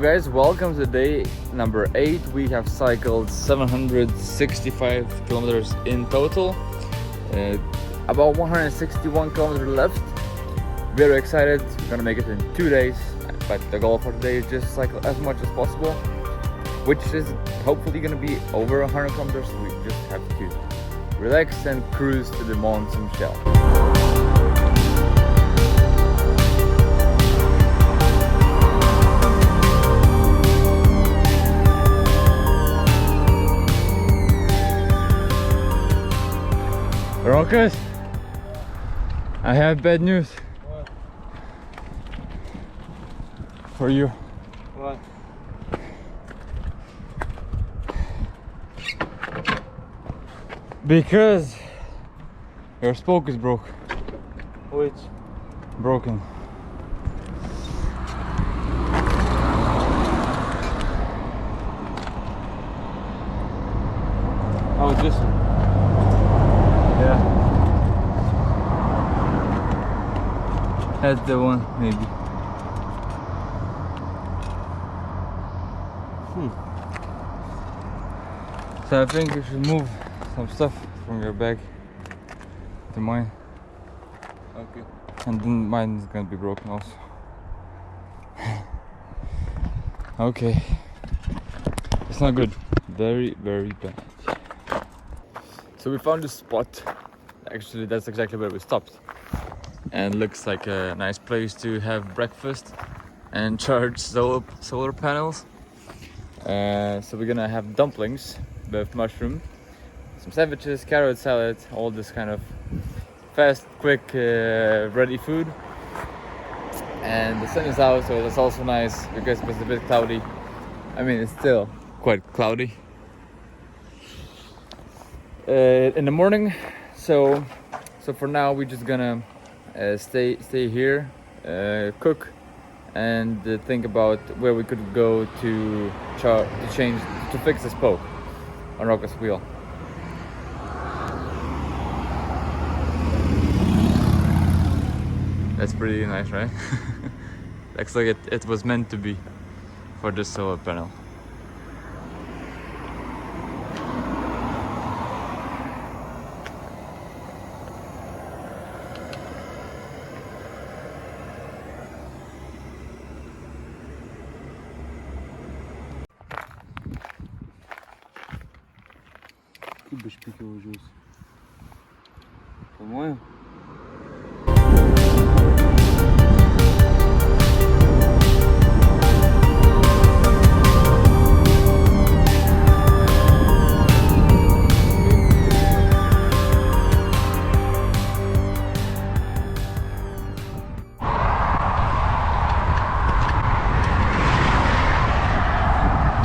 guys, welcome to day number 8. We have cycled 765 kilometers in total. About 161 kilometers left. Very excited. We're gonna make it in 2 days, but the goal for today is just cycle as much as possible, which is hopefully gonna be over 100 kilometers. We just have to relax and cruise to the Mont Saint Michel. Rokas, I have bad news. What? For you. What? Because your spoke is broke. Which? Broken. Oh, this one. Yeah. That's the one, maybe. So I think you should move some stuff from your bag to mine. Okay. And then mine is gonna be broken also. Okay. It's not good. Very, very bad. So we found this spot. Actually, that's exactly where we stopped. And looks like a nice place to have breakfast and charge solar panels. So we're gonna have dumplings with mushroom, some sandwiches, carrot salad, all this kind of fast, quick, ready food. And the sun is out, so that's also nice because it was a bit cloudy. I mean, it's still quite cloudy in the morning. So for now, we're just gonna stay here, cook, and think about where we could go to fix the spoke on Roka's wheel. That's pretty nice, right? Looks like it was meant to be for this solar panel. Que bicho piqueu o juice. По-моему.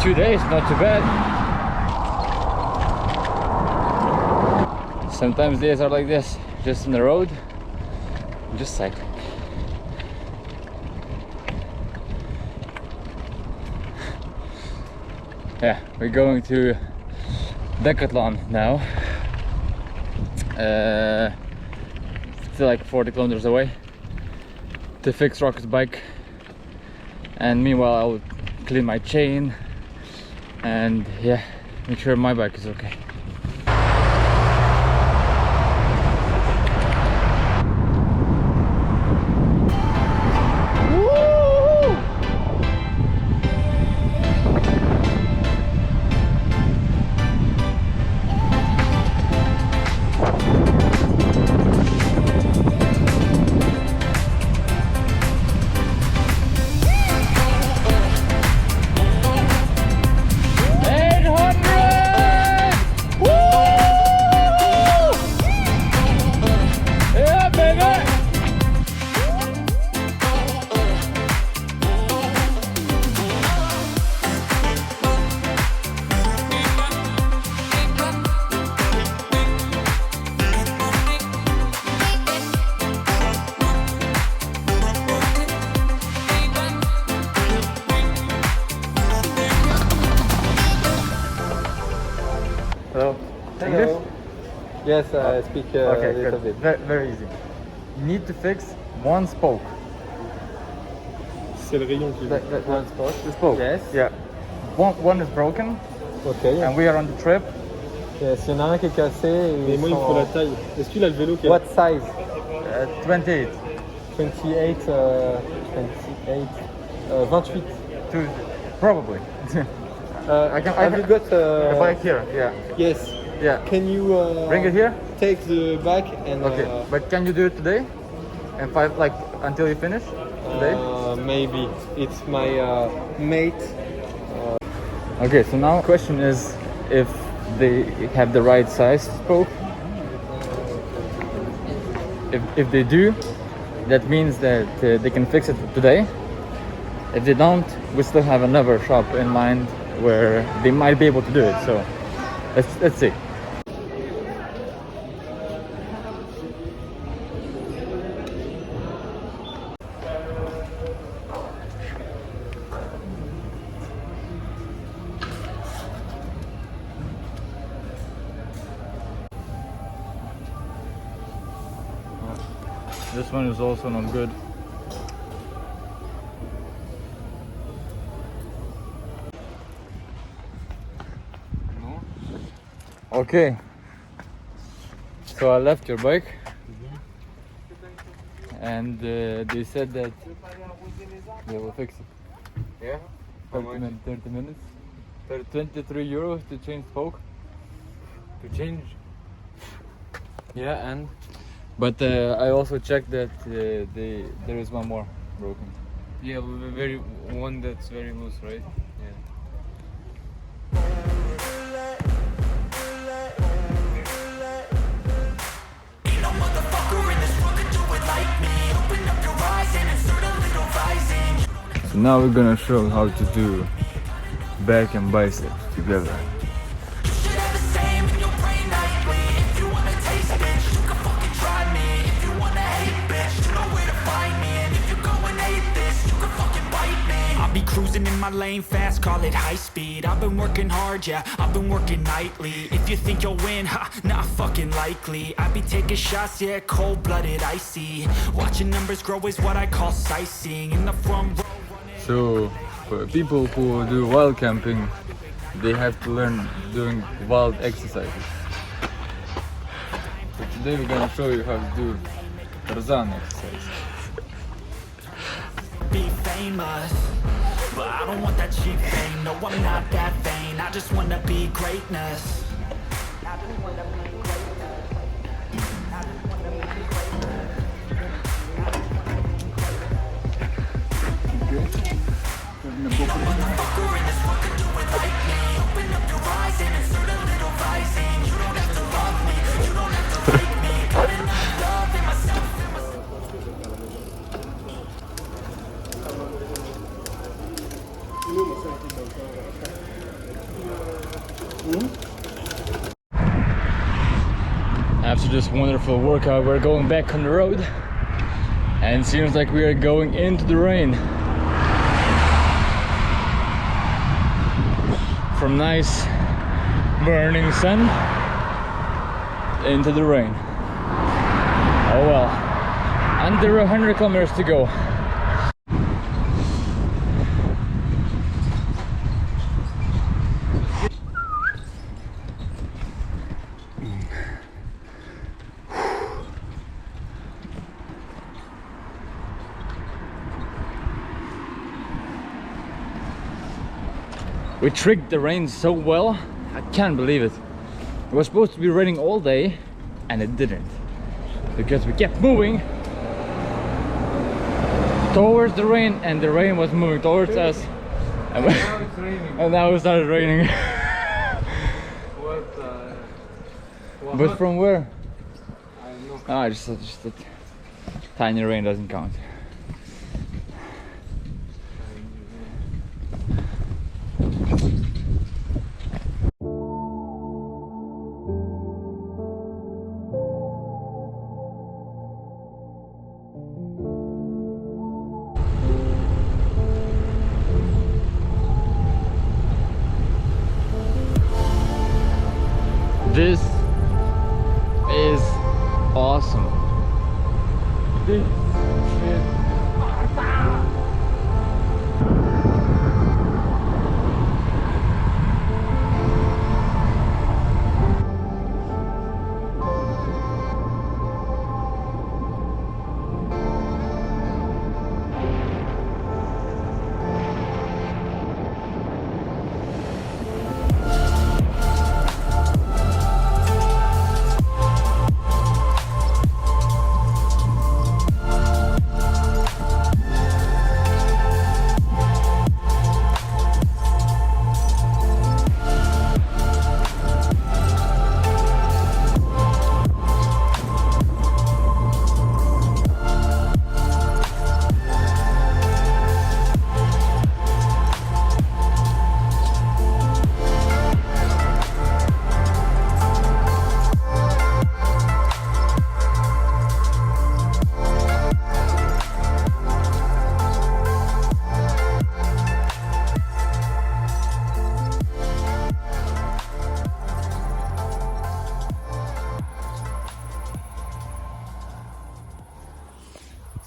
Two days, not too bad. Sometimes days are like this, just on the road, just cycling. Yeah, we're going to Decathlon now. Still like 40 kilometers away to fix Rocket's bike, and meanwhile I'll clean my chain and yeah, make sure my bike is okay. Hello. Hello. Yes, I speak Okay, a little good. bit. Very easy. You need to fix one spoke. c'est le rayon qui est. One spoke. The spoke. Yes. Yeah. One is broken, Ok. and we are on the trip. Yes, il y en a un qui est cassé. Mais moi, il me faut la taille. Est-ce qu'il a le vélo qui est. What size? 28. 28, 28. Probably. Have you got a bike here. Yeah. Yes. Yeah. Can you Bring it here. take the bag and Okay. But can you do it today? And until you finish today? maybe. It's my mate. Okay. So now question is if they have the right size spoke. If they do, that means that they can fix it today. If they don't, we still have another shop in mind where they might be able to do it. So let's see. This one is also not good. No. Okay. So I left your bike, and they said that they will fix it. Yeah. 30 minutes. 23 euros to change spoke. To change. Yeah, and But I also checked that there is one more broken. yeah, one that's very loose, right? Yeah. So now we're gonna show how to do back and bicep together. I'll be cruising in my lane fast, call it high speed. I've been working hard, yeah, I've been working nightly. If you think you'll win, ha, not fucking likely. I be taking shots, yeah, cold-blooded, icy. Watching numbers grow is what I call sightseeing. In the front row. So for people who do wild camping, they have to learn doing wild exercises. So today we're gonna show you how to do Tarzan exercise. Be famous, but I don't want that cheap fame. No, I'm not that vain. I just wanna be greatness. After this wonderful workout, we're going back on the road, and it seems like we are going into the rain. From nice burning sun into the rain. Oh well, under 100 kilometers to go. We tricked the rain so well, I can't believe it. It was supposed to be raining all day, and it didn't. Because we kept moving towards the rain, and the rain was moving towards us. And, Now it's raining. and now it started raining. What? But from where? I don't know. Ah, just a tiny rain doesn't count. This is awesome. This is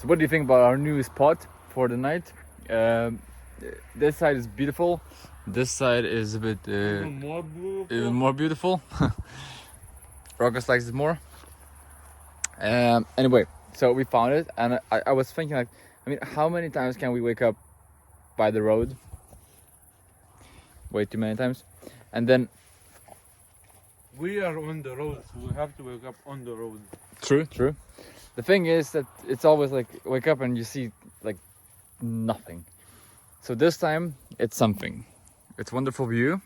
So what do you think about our new spot for the night? This side is beautiful. This side is a bit even more beautiful. Rockers likes it more. Anyway, so we found it, and I was thinking, like, I mean, how many times can we wake up by the road? Way too many times. And then We are on the road, so we have to wake up on the road. true. The thing is that it's always like wake up and you see like nothing. So this time it's something. It's wonderful view.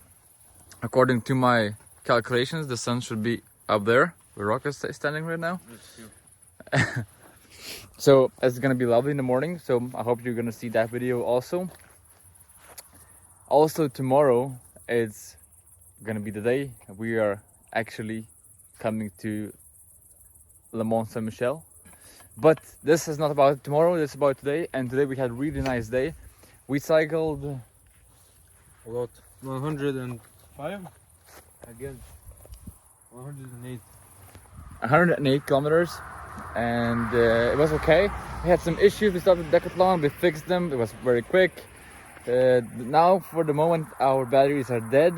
According to my calculations, the sun should be up there where Rockers is standing right now. So it's gonna be lovely in the morning. So I hope you're gonna see that video also. Also tomorrow it's gonna be the day we are actually coming to Mont Saint Michel. But this is not about tomorrow, this is about today. And today we had a really nice day. We cycled A lot. 105? Again. 108. 108 kilometers, and it was okay. We had some issues. We started Decathlon, we fixed them. It was very quick. Now for the moment our batteries are dead,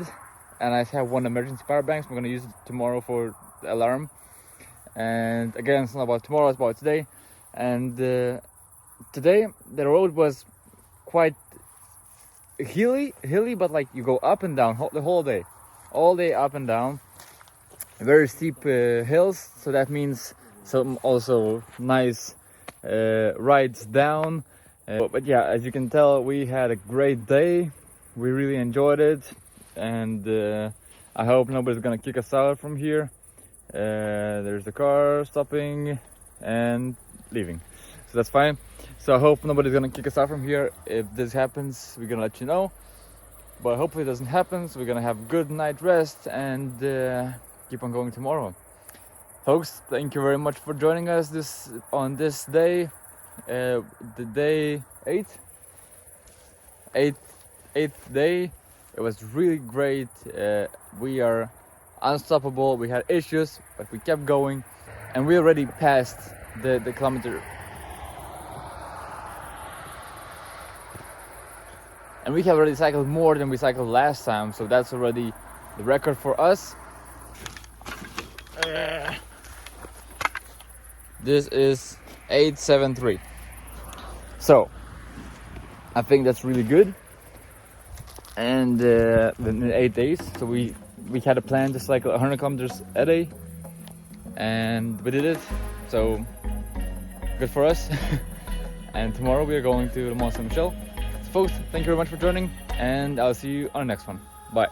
and I have one emergency power bank, so I'm gonna use it tomorrow for the alarm. And again, it's not about tomorrow, it's about today. And today the road was quite hilly, but like you go up and down the whole day, all day up and down. Very steep hills, so that means some also nice rides down. But yeah, as you can tell, we had a great day. We really enjoyed it, and I hope nobody's gonna kick us out from here. There's the car stopping and leaving, so that's fine. So I hope nobody's gonna kick us out from here. If this happens, we're gonna let you know, but hopefully it doesn't happen. So we're gonna have a good night rest and keep on going tomorrow. Folks, thank you very much for joining us on this day, the day 8th day. It was really great. We are unstoppable. We had issues, but we kept going, and we already passed the kilometer. And we have already cycled more than we cycled last time, so that's already the record for us. This is 873. So I think that's really good. And in 8 days, so we had a plan to cycle 100 kilometers a day, and we did it. So good for us. And tomorrow we are going to Mont Saint Michel. So folks, thank you very much for joining, and I'll see you on the next one. Bye.